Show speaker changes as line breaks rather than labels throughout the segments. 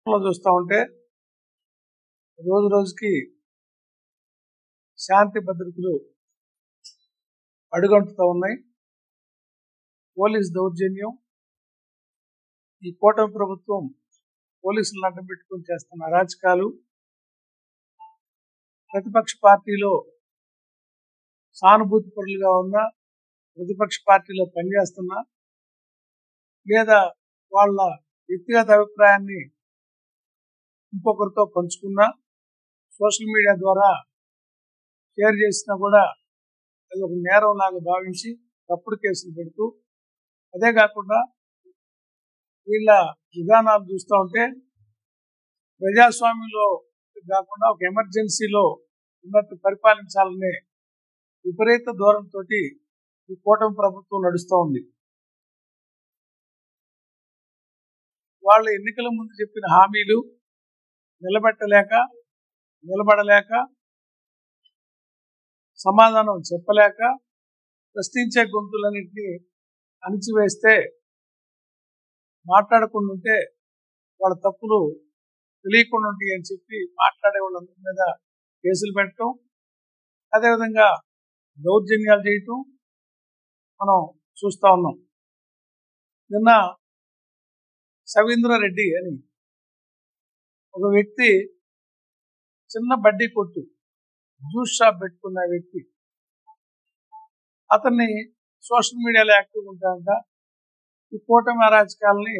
చూస్తూ ఉంటే రోజు రోజుకి శాంతి భద్రతలు అడుగంటుతూ ఉన్నాయి. పోలీస్ దౌర్జన్యం, ఈ కూటమి ప్రభుత్వం పోలీసులను అడ్డం పెట్టుకుని చేస్తున్న అరాచకాలు, ప్రతిపక్ష పార్టీలో సానుభూతి పరులుగా ఉన్న, ప్రతిపక్ష పార్టీలో పనిచేస్తున్నా లేదా వాళ్ళ వ్యక్తిగత అభిప్రాయాన్ని ఇంకొకరితో పంచుకున్నా, సోషల్ మీడియా ద్వారా షేర్ చేసినా కూడా అది ఒక నేరం లాగా భావించి తప్పుడు కేసులు పెడుతూ, అదే కాకుండా వీళ్ళ విధానాలు చూస్తూ ఉంటే ప్రజాస్వామ్యంలో కాకుండా ఒక ఎమర్జెన్సీలో ఉన్నట్టు పరిపాలించాలనే విపరీత ధోరణితో ఈ కూటమి ప్రభుత్వం నడుస్తూ ఉంది. వాళ్ళ ఎన్నికల ముందు చెప్పిన హామీలు నిలబడలేక సమాధానం చెప్పలేక ప్రశ్నించే గొంతులన్నింటినీ అణిచివేస్తే, మాట్లాడకుండా ఉంటే వాళ్ళ తప్పులు తెలియకుండా ఉంటాయి అని చెప్పి మాట్లాడే వాళ్ళందరి మీద కేసులు పెట్టడం, అదేవిధంగా దౌర్జన్యాలు చేయటం మనం చూస్తూ ఉన్నాం. నిన్న సవీంద్రారెడ్డి అని ఒక వ్యక్తి, చిన్న బడ్డీ కొట్టు జ్యూస్ షాప్ పెట్టుకున్న వ్యక్తి, అతన్ని సోషల్ మీడియాలో యాక్టివ్గా ఉంటాడంట. ఈ కూటమి అరాచకాలని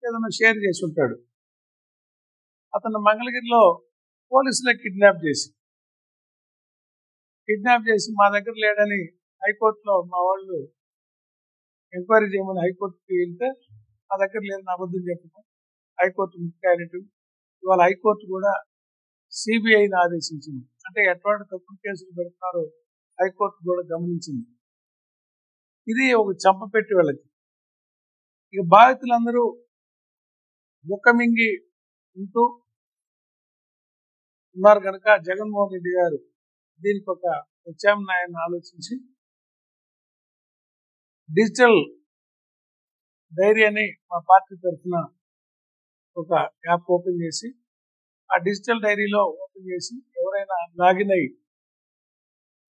ఏదైనా షేర్ చేసి ఉంటాడు. అతను మంగళగిరిలో పోలీసులే కిడ్నాప్ చేసి మా దగ్గర లేడని హైకోర్టులో మా వాళ్ళు ఎంక్వైరీ చేయమని హైకోర్టుకి వెళ్తే మా దగ్గర లేదని అబద్ధం చెప్పడం హైకోర్టు ముఖ్యమైనట్టు. ఇవాళ హైకోర్టు కూడా సిబిఐని ఆదేశించింది. అంటే ఎటువంటి తప్పుడు కేసులు పెడుతున్నారో హైకోర్టు కూడా గమనించింది. ఇది ఒక చంపపెట్టి వాళ్ళకి. ఇక బాధితులందరూ ముఖమింగి ఉంటూ ఉన్నారు కనుక జగన్మోహన్ రెడ్డి గారు దీనికి ఒక ప్రత్యామ్నాయాన్ని ఆలోచించి డిజిటల్ డైరీ అని మా పార్టీ తరఫున ఒక యాప్ ఓపెన్ చేసి, ఆ డిజిటల్ డైరీలో ఓపెన్ చేసి ఎవరైనా లాగిన్ అయ్యి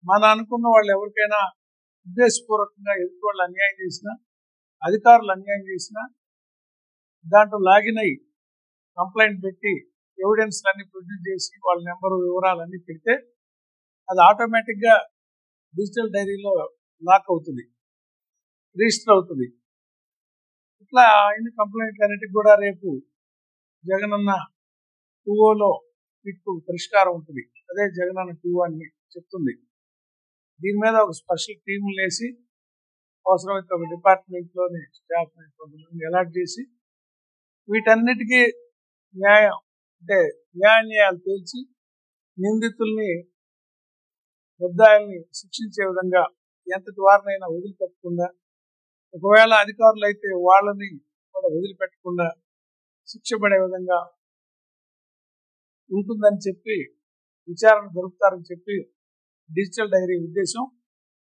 మన అనుకున్న వాళ్ళు ఎవరికైనా ఉద్దేశపూర్వకంగా ఎదుటి వాళ్ళు అన్యాయం చేసినా, అధికారులు అన్యాయం చేసినా దాంట్లో లాగిన్ అయ్యి కంప్లైంట్ పెట్టి ఎవిడెన్స్ అన్ని ప్రొడ్యూస్ చేసి వాళ్ళ నెంబరు వివరాలన్నీ పెడితే అది ఆటోమేటిక్గా డిజిటల్ డైరీలో లాక్ అవుతుంది, రిజిస్టర్ అవుతుంది. ఇట్లా అయిన కంప్లైంట్లు అన్నిటికి కూడా రేపు జగనన్న 2.0లో వీటికి పరిష్కారం ఉంటుంది. అదే జగనన్న 2.0 అని చెప్తుంది. దీని మీద ఒక స్పెషల్ టీములు వేసి అవసరమైతే ఒక డిపార్ట్మెంట్లోని స్టాఫ్ కొంతమంది అలాట్ చేసి వీటన్నిటికీ న్యాయాలు తేల్చి నిందితుల్ని, ముద్దాయిల్ని శిక్షించే విధంగా ఎంతటి వారినైనా వదిలిపెట్టకుండా, ఒకవేళ అధికారులు అయితే వాళ్ళని కూడా వదిలిపెట్టకుండా శిక్ష పడే విధంగా ఉంటుందని చెప్పి విచారణ జరుపుతారని చెప్పి డిజిటల్ డైరీ ఉద్దేశం.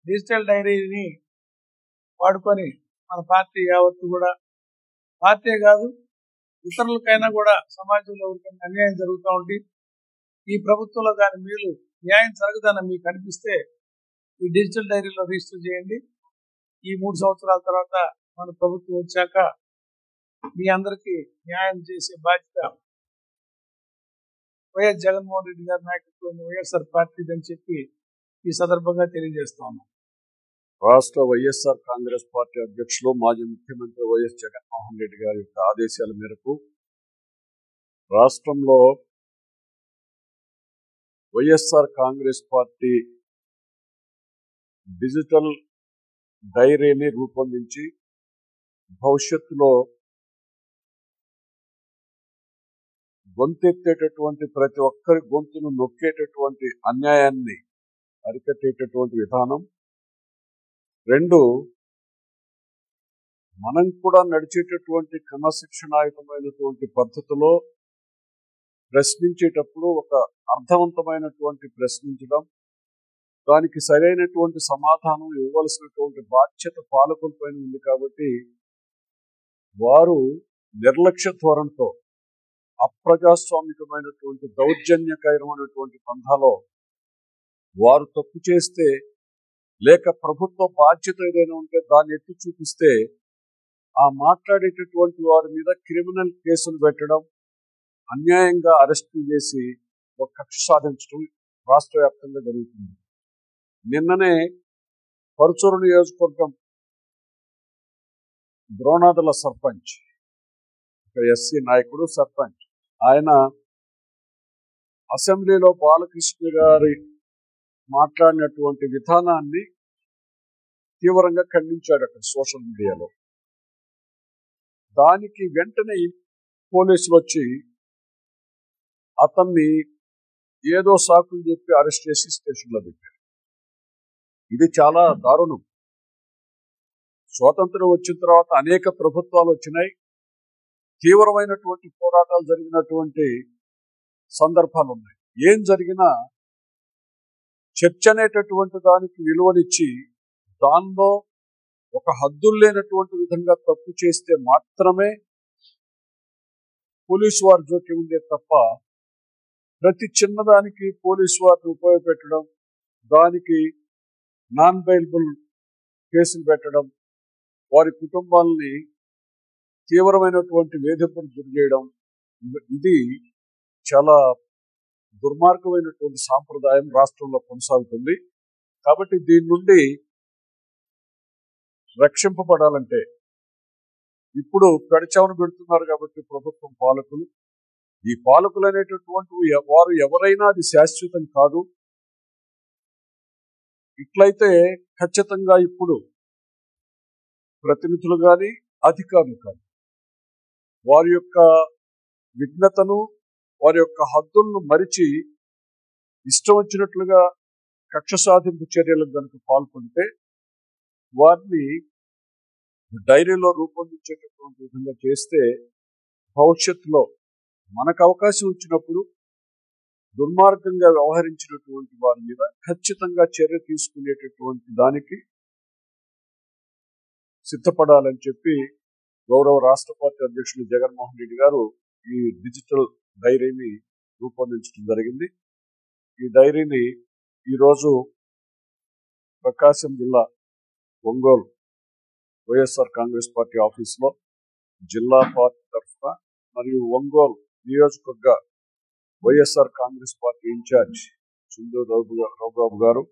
డిజిటల్ డైరీని వాడుకొని మన పార్టీ యావత్తు కూడా, పార్టీ కాదు ఇతరులకైనా కూడా సమాజంలో ఎవరికైనా అన్యాయం జరుగుతూ ఉండి ఈ ప్రభుత్వంలో కానీ మీరు న్యాయం జరగదని మీకు అనిపిస్తే ఈ డిజిటల్ డైరీలో రిజిస్టర్ చేయండి. ఈ 3 సంవత్సరాల తర్వాత మన ప్రభుత్వం వచ్చాక మీ అందరికీ న్యాయం చేసే బాధ్యత వైఎస్ జగన్మోహన్ రెడ్డి గారి నాయకత్వంలో వైఎస్ఆర్ పార్టీది అని చెప్పి ఈ సందర్భంగా తెలియజేస్తా ఉన్నాం.
రాష్ట్ర వైఎస్ఆర్ కాంగ్రెస్ పార్టీ అధ్యక్షులు మాజీ ముఖ్యమంత్రి వైఎస్ జగన్మోహన్ రెడ్డి గారి యొక్క ఆదేశాల మేరకు రాష్ట్రంలో వైఎస్ఆర్ కాంగ్రెస్ పార్టీ డిజిటల్ డైరీని రూపొందించి భవిష్యత్తులో గొంతెత్తేటటువంటి ప్రతి ఒక్కరి గొంతును నొక్కేటటువంటి అన్యాయాన్ని అరికట్టేటటువంటి విధానం. 2, మనం కూడా నడిచేటటువంటి క్రమశిక్షణాయుతమైనటువంటి పద్ధతిలో ప్రశ్నించేటప్పుడు ఒక అర్థవంతమైనటువంటి ప్రశ్నించడం, దానికి సరైనటువంటి సమాధానం ఇవ్వవలసినటువంటి బాధ్యత పాలకులపైన ఉంది. కాబట్టి వారు నిర్లక్ష్య ధోరణితో అప్రజాస్వామికమైనటువంటి దౌర్జన్యకరమైనటువంటి పంథాలో వారు తప్పు చేస్తే లేక ప్రభుత్వ బాధ్యత ఏదైనా ఉంటే దాన్ని ఎత్తి చూపిస్తే ఆ మాట్లాడేటటువంటి వారి మీద క్రిమినల్ కేసులు పెట్టడం, అన్యాయంగా అరెస్టు చేసి ఒక కక్ష సాధించడం రాష్ట్ర వ్యాప్తంగా జరుగుతుంది. నిన్ననే పరుచూరు నియోజకవర్గం ద్రోణాదుల సర్పంచ్, ఒక ఎస్సీ నాయకుడు సర్పంచ్, ఆయన అసెంబ్లీలో బాలకృష్ణ గారి మాట్లాడినటువంటి విధానాన్ని తీవ్రంగా ఖండించాడు అక్కడ సోషల్ మీడియాలో. దానికి వెంటనే పోలీసులు వచ్చి అతన్ని ఏదో సాకులు చెప్పి అరెస్ట్ చేసి స్టేషన్లో పెట్టారు. ఇది చాలా దారుణం. స్వాతంత్రం వచ్చిన తర్వాత అనేక ప్రభుత్వాలు వచ్చినాయి, తీవ్రమైనటువంటి పోరాటాలు జరిగినటువంటి సందర్భాలు ఉన్నాయి. ఏం జరిగినా చర్చ అనేటటువంటి దానికి విలువనిచ్చి దానిలో ఒక హద్దులు లేనటువంటి విధంగా తప్పు చేస్తే మాత్రమే పోలీసు వారి జోక్యం ఉండే తప్ప ప్రతి చిన్నదానికి పోలీసు వారిని ఉపయోగపెట్టడం, దానికి నాన్ బెయిలబుల్ కేసులు పెట్టడం, వారి కుటుంబాలని తీవ్రమైనటువంటి వేధింపులు గురి చేయడం, ఇది చాలా దుర్మార్గమైనటువంటి సాంప్రదాయం రాష్ట్రంలో కొనసాగుతుంది. కాబట్టి దీని నుండి రక్షింపబడాలంటే ఇప్పుడు పెడచావును పెడుతున్నారు కాబట్టి ప్రభుత్వం, పాలకులు, ఈ పాలకులు అనేటటువంటి వారు ఎవరైనా అది శాశ్వతం కాదు. ఇట్లయితే ఖచ్చితంగా ఇప్పుడు ప్రతినిధులు కానీ అధికారులు కానీ వారి యొక్క విఘ్నతను, వారి యొక్క హద్దులను మరిచి ఇష్టం వచ్చినట్లుగా కక్ష సాధింపు చర్యలకు కనుక పాల్పడితే వారిని డైరీలో రూపొందించేటటువంటి విధంగా చేస్తే భవిష్యత్తులో మనకు అవకాశం వచ్చినప్పుడు దుర్మార్గంగా వ్యవహరించినటువంటి వారి మీద ఖచ్చితంగా చర్య తీసుకునేటటువంటి దానికి సిద్ధపడాలని చెప్పి గౌరవ రాష్ట్ర పార్టీ అధ్యక్షులు జగన్మోహన్ రెడ్డి గారు ఈ డిజిటల్ డైరీని రూపొందించడం జరిగింది. ఈ డైరీని ఈరోజు ప్రకాశం జిల్లా ఒంగోలు వైఎస్ఆర్ కాంగ్రెస్ పార్టీ ఆఫీసులో జిల్లా పార్టీ తరఫున మరియు ఒంగోలు నియోజకవర్గ వైఎస్ఆర్ కాంగ్రెస్ పార్టీ ఇన్ఛార్జ్ చిందూరు రఘుబాబు గారు,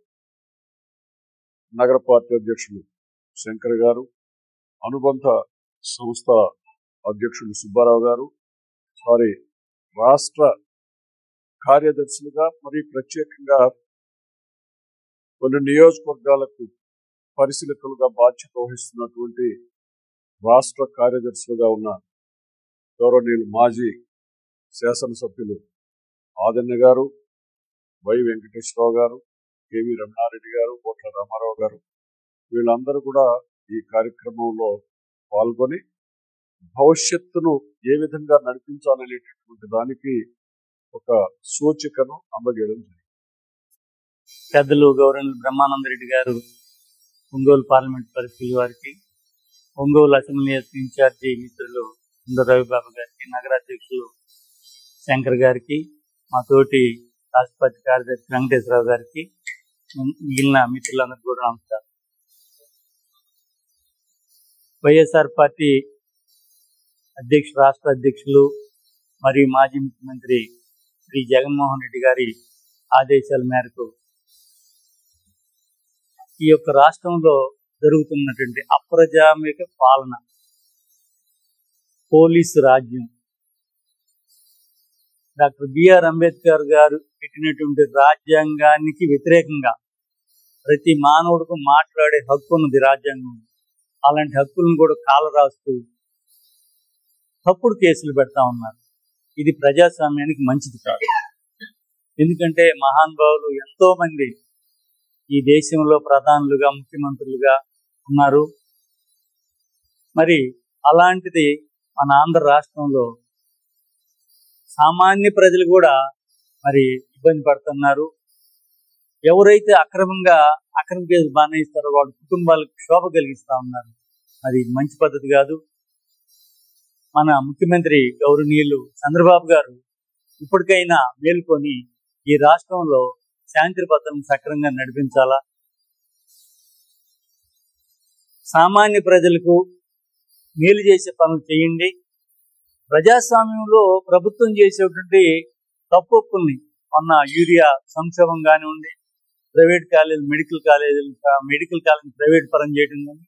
నగర పార్టీ అధ్యక్షులు శంకర్ గారు, అనుబంధ సంస్థ అధ్యక్షులు సుబ్బారావు గారు, రాష్ట్ర కార్యదర్శులుగా మరియు ప్రత్యేకంగా కొన్ని నియోజకవర్గాలకు పరిశీలకులుగా బాధ్యత వహిస్తున్నటువంటి రాష్ట్ర కార్యదర్శులుగా ఉన్న గౌరవనీయులు మాజీ శాసనసభ్యులు ఆదన్య గారు, వై వెంకటేశ్వరరావు గారు, కేవీ రమణారెడ్డి గారు, కోట్ల రామారావు గారు, వీళ్ళందరూ కూడా ఈ కార్యక్రమంలో పాల్గొని భవిష్యత్తును ఏ విధంగా నడిపించాలనేటటువంటి దానికి ఒక సూచికను అందజేయడం జరిగింది.
పెద్దలు గౌరవనీయులు బ్రహ్మానందరెడ్డి గారు ఒంగోలు పార్లమెంట్ పరిస్థితుల వారికి, ఒంగోలు అసెంబ్లీ ఇన్ఛార్జి మిత్రులు రవిబాబు గారికి, నగరాధ్యక్షులు శంకర్ గారికి, మా తోటి రాష్ట్రపతి కార్యదర్శి వెంకటేశ్వరరావు గారికి, మిగిలిన మిత్రులందరికీ కూడా నమస్కారం. వైఎస్ఆర్ పార్టీ రాష్ట్ర అధ్యక్షులు మరియు మాజీ ముఖ్యమంత్రి శ్రీ జగన్మోహన్ రెడ్డి గారి ఆదేశాల మేరకు ఈ యొక్క రాష్ట్రంలో జరుగుతున్నటువంటి అప్రజామిక పాలన, పోలీసు రాజ్యం, డాక్టర్ బిఆర్ అంబేద్కర్ గారు పెట్టినటువంటి రాజ్యాంగానికి వ్యతిరేకంగా ప్రతి మానవుడికి మాట్లాడే హక్కు ఉన్నది రాజ్యాంగం. అలాంటి హక్కులను కూడా కాలరాస్తూ తప్పుడు కేసులు పెడతా ఉన్నారు. ఇది ప్రజాస్వామ్యానికి మంచిది కాదు. ఎందుకంటే మహానుభావులు ఎంతో మంది ఈ దేశంలో ప్రధానులుగా, ముఖ్యమంత్రులుగా ఉన్నారు. మరి అలాంటిది మన ఆంధ్ర రాష్ట్రంలో సామాన్య ప్రజలు కూడా మరి ఇబ్బంది పడుతున్నారు. ఎవరైతే అక్రమ కేసులు బానేస్తారో వాళ్ళ కుటుంబాలకు క్షోభ కలిగిస్తా ఉన్నారు. అది మంచి పద్ధతి కాదు. మన ముఖ్యమంత్రి గౌరవనీయులు చంద్రబాబు గారు ఇప్పటికైనా మేల్కొని ఈ రాష్ట్రంలో శాంతి భద్రతను సక్రమంగా నడిపించాలా, సామాన్య ప్రజలకు మేలు చేసే పనులు చేయండి. ప్రజాస్వామ్యంలో ప్రభుత్వం చేసేటువంటి తప్పుల్ని మొన్న యూరియా సంక్షోభం కానివ్వండి, ప్రైవేట్ కాలేజీలు మెడికల్ కాలేజీ ప్రైవేట్ పరం చేయడం కానీ,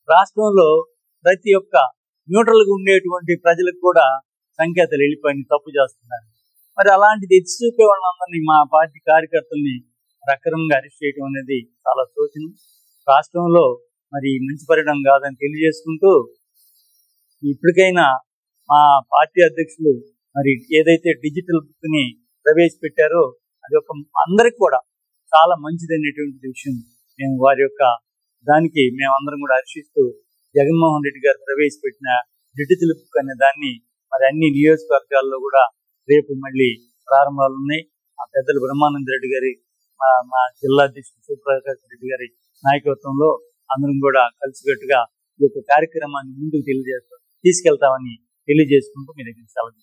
రాష్ట్రంలో ప్రతి ఒక్క న్యూట్రల్గా ఉండేటువంటి ప్రజలకు కూడా సంకేతాలు వెళ్ళిపోయి తప్పు చేస్తున్నారు. మరి అలాంటిది ఎత్తి చూపే వాళ్ళందరినీ, మా పార్టీ కార్యకర్తల్ని అక్రమంగా అరెస్ట్ చేయడం అనేది చాలా శోచనీయం. రాష్ట్రంలో మరి మంచి పరిణామం కాదని తెలియజేసుకుంటూ, ఇప్పటికైనా మా పార్టీ అధ్యక్షులు మరి ఏదైతే డిజిటల్ బుక్ ని ప్రవేశపెట్టారో అది ఒక అందరికి కూడా చాలా మంచిదనేటువంటి విషయం. మేము వారి యొక్క దానికి మేమందరం కూడా హర్షిస్తూ, జగన్మోహన్ రెడ్డి గారు ప్రవేశపెట్టిన డిజిటల్ బుక్ అనే దాన్ని మరి అన్ని నియోజకవర్గాల్లో కూడా రేపు మళ్ళీ ప్రారంభాలు ఉన్నాయి. ఆ పెద్దలు బ్రహ్మానంద రెడ్డి గారి, మా జిల్లా అధ్యక్షుడు శివప్రకాష్ రెడ్డి గారి నాయకత్వంలో అందరం కూడా కలిసికట్టుగా ఈ యొక్క కార్యక్రమాన్ని ముందుకు తీసుకెళ్తామని తెలియజేసుకుంటూ మీ దగ్గర సెలవు.